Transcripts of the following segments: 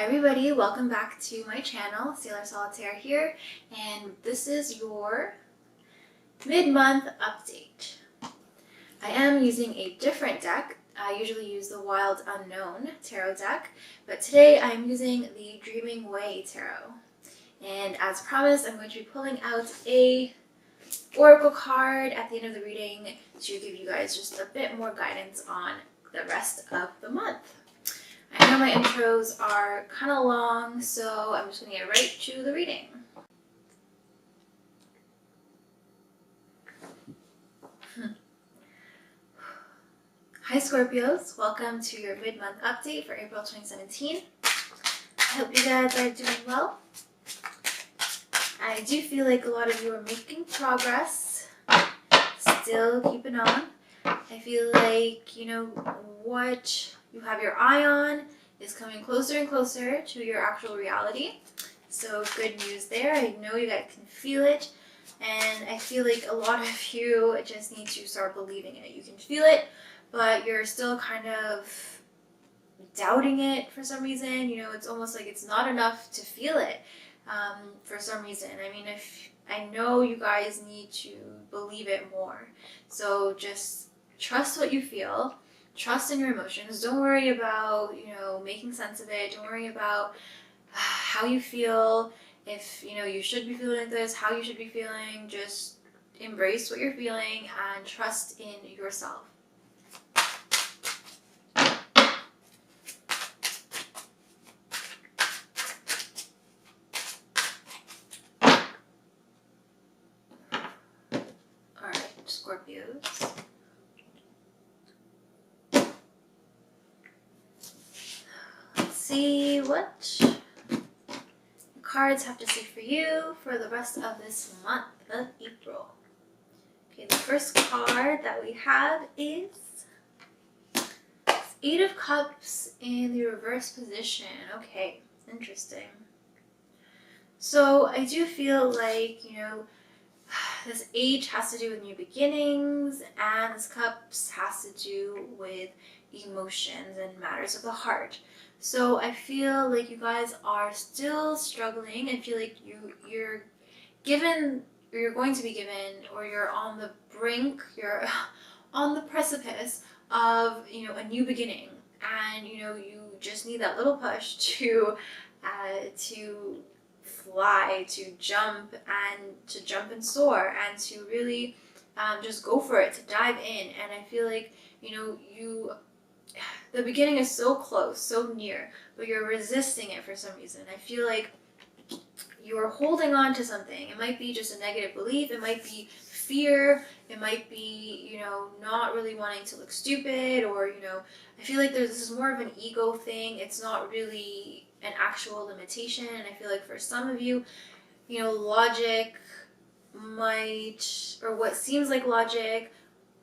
Hi everybody, welcome back to my channel. Sailor Solitaire here, and this is your mid-month update. I am using a different deck. I usually use the Wild Unknown Tarot deck, but today I'm using the Dreaming Way Tarot. And as promised, I'm going to be pulling out a oracle card at the end of the reading to give you guys just a bit more guidance on the rest of the month. I know my intros are kind of long, so I'm just going to get right to the reading. Hi Scorpios, welcome to your mid-month update for April 2017. I hope you guys are doing well. I do feel like a lot of you are making progress, still keeping on. I feel like, what you have your eye on is coming closer and closer to your actual reality. So good news there. I know you guys can feel it. And I feel like a lot of you just need to start believing it. You can feel it, but you're still kind of doubting it for some reason. It's almost like it's not enough to feel it for some reason. I mean, I know you guys need to believe it more. So just trust what you feel. Trust in your emotions. Don't worry about, making sense of it. Don't worry about how you feel. If, you should be feeling like this, how you should be feeling. Just embrace what you're feeling and trust in yourself. Alright, Scorpios. See what the cards have to say for you for the rest of this month of April. Okay, the first card that we have is Eight of Cups in the reverse position. Okay, interesting. So I do feel like, this Eight has to do with new beginnings, and this Cups has to do with emotions and matters of the heart. So I feel like you guys are still struggling. I feel like you're given, or you're going to be given, or you're on the brink, you're on the precipice of, a new beginning. And, you just need that little push to fly, to jump and soar, and to really just go for it, to dive in. And I feel like, the beginning is so close, so near, but you're resisting it for some reason. I feel like you're holding on to something. It might be just a negative belief. It might be fear. It might be, not really wanting to look stupid, or, I feel like this is more of an ego thing. It's not really an actual limitation. And I feel like for some of you, logic might, or what seems like logic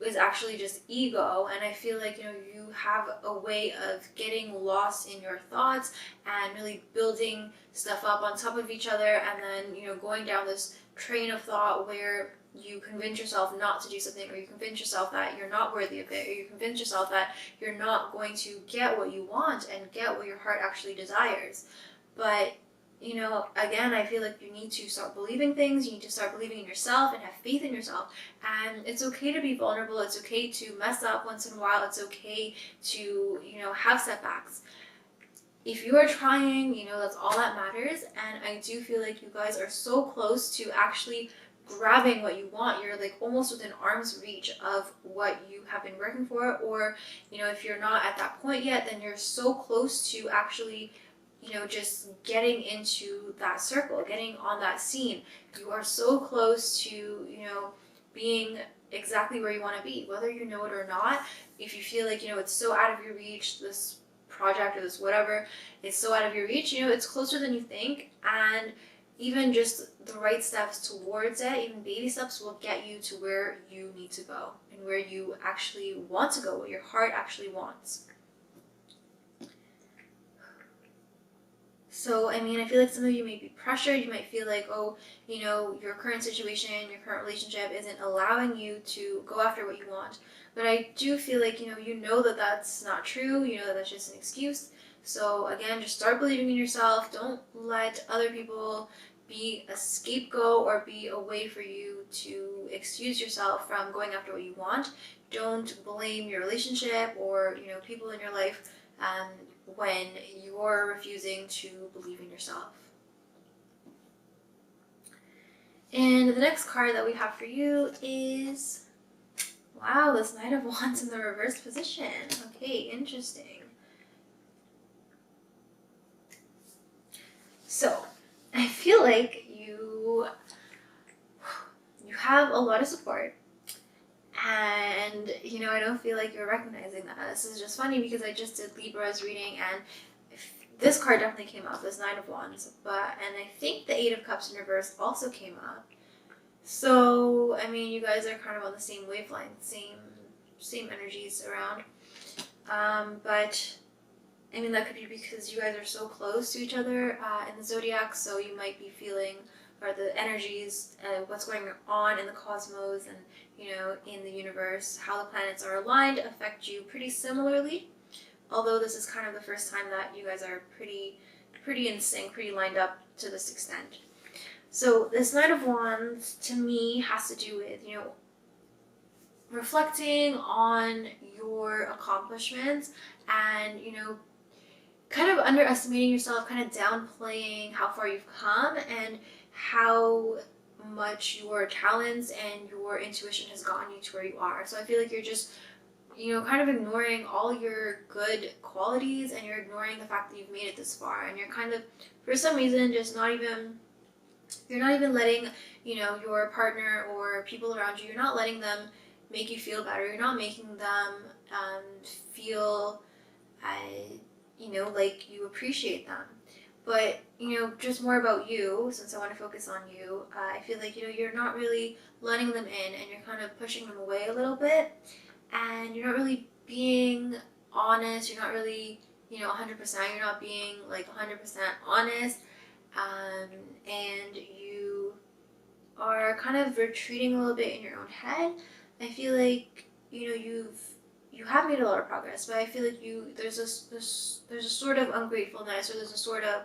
is actually just ego. And I feel like, you have a way of getting lost in your thoughts and really building stuff up on top of each other, and then, going down this train of thought where you convince yourself not to do something, or you convince yourself that you're not worthy of it, or you convince yourself that you're not going to get what you want and get what your heart actually desires. But again, I feel like you need to start believing things. You need to start believing in yourself and have faith in yourself. And it's okay to be vulnerable. It's okay to mess up once in a while. It's okay to, have setbacks. If you are trying, that's all that matters. And I do feel like you guys are so close to actually grabbing what you want. You're like almost within arm's reach of what you have been working for. Or, if you're not at that point yet, then you're so close to actually just getting into that circle, getting on that scene. You are so close to, being exactly where you want to be, whether you know it or not. If you feel like, it's so out of your reach, this project or this whatever, it's so out of your reach, it's closer than you think. And even just the right steps towards it, even baby steps, will get you to where you need to go and where you actually want to go, what your heart actually wants. So, I mean, I feel like some of you may be pressured. You might feel like, oh, your current situation, your current relationship isn't allowing you to go after what you want. But I do feel like, you know that that's not true. You know that that's just an excuse. So again, just start believing in yourself. Don't let other people be a scapegoat or be a way for you to excuse yourself from going after what you want. Don't blame your relationship or people in your life when you're refusing to believe in yourself. And the next card that we have for you is, wow, this Knight of Wands in the reverse position. Okay, interesting. So, I feel like you have a lot of support, and I don't feel like you're recognizing that. This is just funny because I just did Libra's reading, and this card definitely came up, this Nine of Wands, and I think the Eight of Cups in reverse also came up. So, I mean, you guys are kind of on the same wavelength, same energies around. But I mean, that could be because you guys are so close to each other in the zodiac, so you might be feeling, or the energies, what's going on in the cosmos and, in the universe, how the planets are aligned affect you pretty similarly. Although this is kind of the first time that you guys are pretty in sync, pretty lined up to this extent. So this Knight of Wands, to me, has to do with, reflecting on your accomplishments and, kind of underestimating yourself, kind of downplaying how far you've come and how much your talents and your intuition has gotten you to where you are. So I feel like you're just, kind of ignoring all your good qualities, and you're ignoring the fact that you've made it this far, and you're kind of, for some reason, just you're not even letting, your partner or people around you, you're not letting them make you feel better. You're not making them feel, like you appreciate them. But, just more about you, since I want to focus on you, I feel like, you're not really letting them in, and you're kind of pushing them away a little bit, and you're not really being honest. You're not really, 100%. You're not being, like, 100% honest. And you are kind of retreating a little bit in your own head. I feel like you have made a lot of progress, but I feel like there's a sort of ungratefulness, or there's a sort of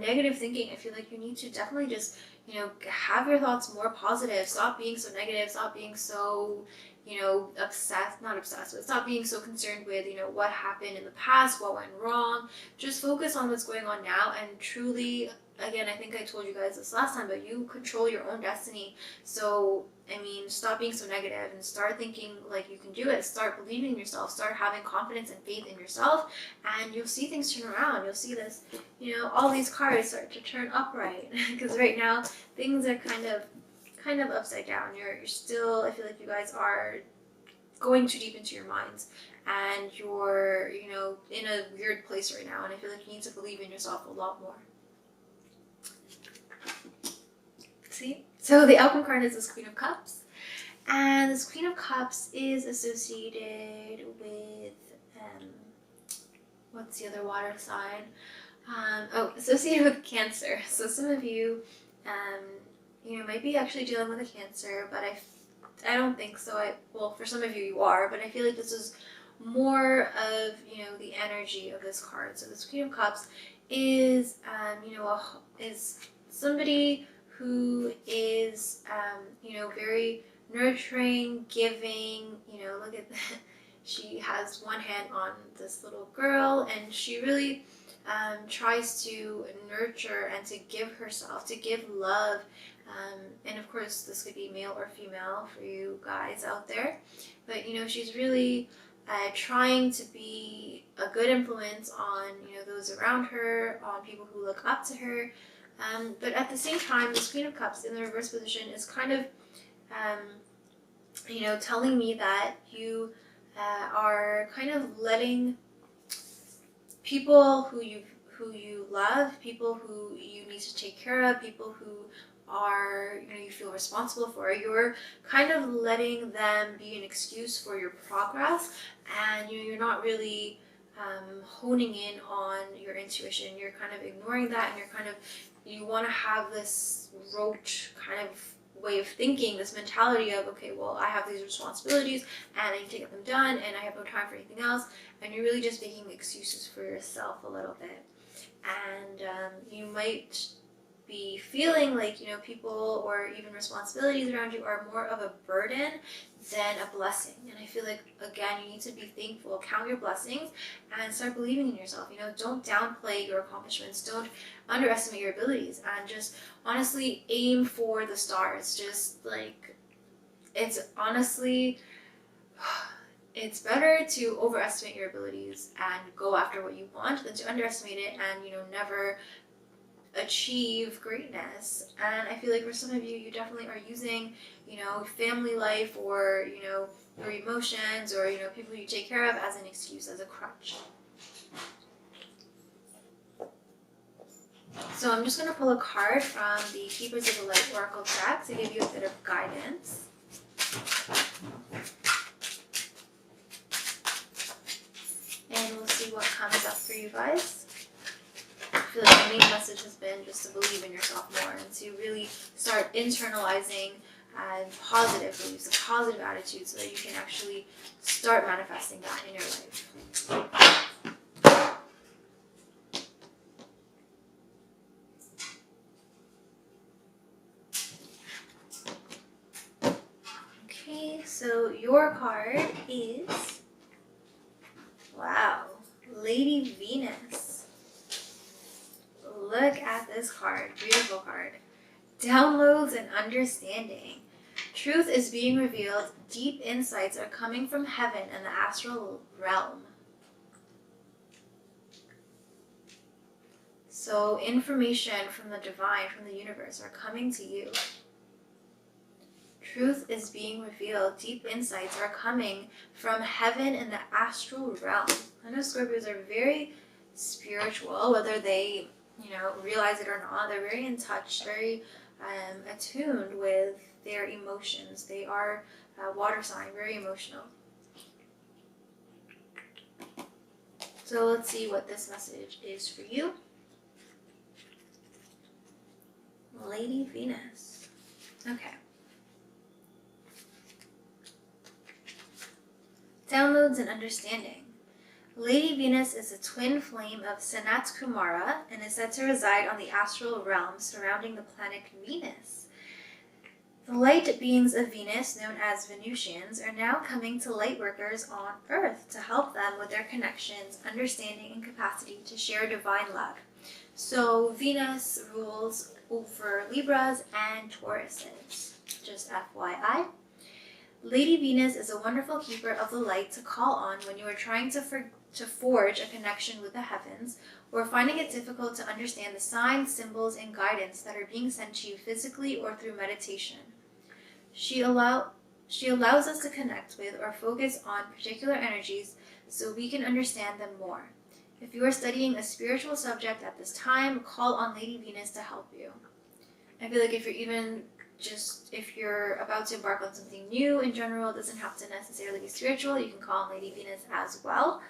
negative thinking. I feel like you need to definitely just have your thoughts more positive. Stop being so negative. Stop being so not obsessed, but stop being so concerned with, what happened in the past, what went wrong. Just focus on what's going on now, and truly, again, I think I told you guys this last time, but you control your own destiny. So, I mean, stop being so negative and start thinking like you can do it. Start believing in yourself. Start having confidence and faith in yourself, and you'll see things turn around. You'll see this, all these cards start to turn upright, because right now things are kind of upside down. You're still, I feel like you guys are going too deep into your minds, and you're, in a weird place right now, and I feel like you need to believe in yourself a lot more. See? So the outcome card is this Queen of Cups, and this Queen of Cups is associated with, what's the other water sign? Associated with Cancer. So some of you, might be actually dealing with a Cancer, but I don't think so. Well, for some of you are, but I feel like this is more of, the energy of this card. So this Queen of Cups is, is somebody who is, very nurturing, giving, look at that. She has one hand on this little girl, and she really tries to nurture and to give herself, to give love. And of course, this could be male or female for you guys out there. But, she's really trying to be a good influence on, those around her, on people who look up to her. But at the same time, this Queen of Cups in the reverse position is kind of, telling me that you are kind of letting people who you love, people who you need to take care of, people who are, you feel responsible for, you're kind of letting them be an excuse for your progress, and you're not really honing in on your intuition. You're kind of ignoring that, and you want to have this rote kind of way of thinking, this mentality of, okay, well, I have these responsibilities and I need to get them done and I have no time for anything else, and you're really just making excuses for yourself a little bit. And you might be feeling like, you know, people or even responsibilities around you are more of a burden than a blessing. And I feel like, again, you need to be thankful, count your blessings, and start believing in yourself. You know, don't downplay your accomplishments, don't underestimate your abilities, and just honestly aim for the stars. Just like, it's honestly, it's better to overestimate your abilities and go after what you want than to underestimate it and, you know, never achieve greatness. And I feel like for some of you, you definitely are using, you know, family life or, you know, your emotions or, you know, people you take care of as an excuse, as a crutch. So I'm just going to pull a card from the Keepers of the Light Oracle deck to give you a bit of guidance. And we'll see what comes up for you guys. I feel like the main message has been just to believe in yourself more and to really start internalizing positive beliefs, a positive attitude, so that you can actually start manifesting that in your life. Okay, so your card is, wow, Lady Venus. Look at this card. Beautiful card. Downloads and understanding. Truth is being revealed. Deep insights are coming from heaven and the astral realm. So information from the divine, from the universe, are coming to you. Truth is being revealed. Deep insights are coming from heaven and the astral realm. I know Scorpios are very spiritual, whether they, you know, realize it or not. They're very in touch, very attuned with their emotions. They are a water sign, very emotional. So let's see what this message is for you. Lady Venus. Okay. Downloads and understanding. Lady Venus is a twin flame of Sanat Kumara and is said to reside on the astral realm surrounding the planet Venus. The light beings of Venus, known as Venusians, are now coming to lightworkers on Earth to help them with their connections, understanding, and capacity to share divine love. So Venus rules over Libras and Tauruses, just FYI. Lady Venus is a wonderful keeper of the light to call on when you are trying to forge a connection with the heavens, or finding it difficult to understand the signs, symbols, and guidance that are being sent to you physically or through meditation. She allows us to connect with or focus on particular energies so we can understand them more. If you are studying a spiritual subject at this time, call on Lady Venus to help you. I feel like if you're about to embark on something new in general, it doesn't have to necessarily be spiritual, you can call on Lady Venus as well.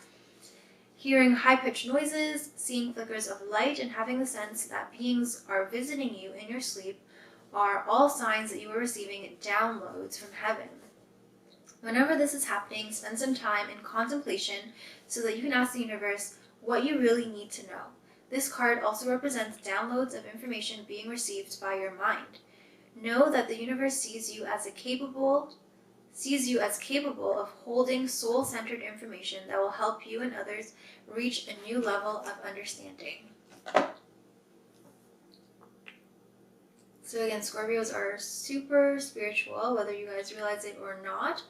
Hearing high-pitched noises, seeing flickers of light, and having the sense that beings are visiting you in your sleep are all signs that you are receiving downloads from heaven. Whenever this is happening, spend some time in contemplation so that you can ask the universe what you really need to know. This card also represents downloads of information being received by your mind. Know that the universe sees you as capable of holding soul-centered information that will help you and others reach a new level of understanding. So again, Scorpios are super spiritual, whether you guys realize it or not.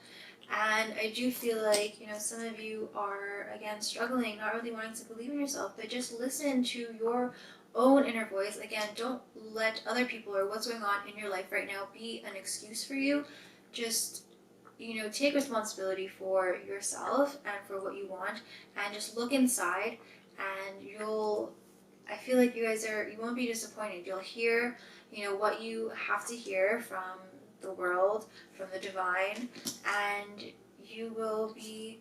And I do feel like, you know, some of you are, again, struggling, not really wanting to believe in yourself, but just listen to your own inner voice. Again, don't let other people or what's going on in your life right now be an excuse for you. Just, you know, take responsibility for yourself and for what you want, and just look inside, and I feel like you won't be disappointed. You'll hear, you know, what you have to hear from the world, from the divine, and you will be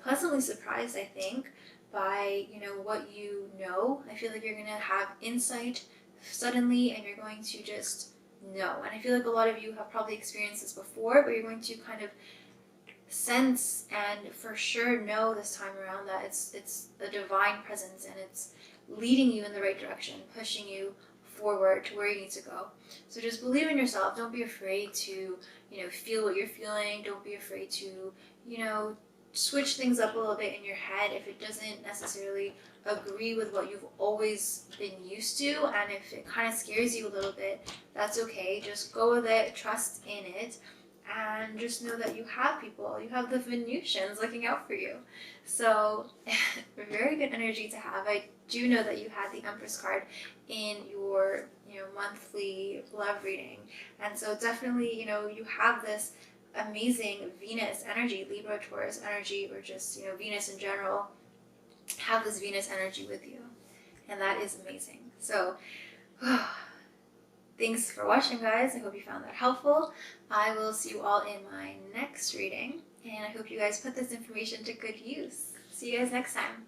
pleasantly surprised, I think, by, you know, what you know. I feel like you're going to have insight suddenly, and you're going to just know. And I feel like a lot of you have probably experienced this before, but you're going to kind of sense and for sure know this time around that it's a divine presence, and it's leading you in the right direction, pushing you forward to where you need to go. So just believe in yourself. Don't be afraid to, feel what you're feeling. Don't be afraid to, switch things up a little bit in your head if it doesn't necessarily agree with what you've always been used to. And if it kind of scares you a little bit, that's okay. Just go with it, trust in it, and just know that you have people, you have the Venusians looking out for you. So very good energy to have. I do know that you had the Empress card in your monthly love reading, and so definitely you have this amazing Venus energy, Libra, Taurus energy, or just Venus in general, have this Venus energy with you, and that is amazing. So thanks for watching, guys. I hope you found that helpful. I will see you all in my next reading, and I hope you guys put this information to good use. See you guys next time.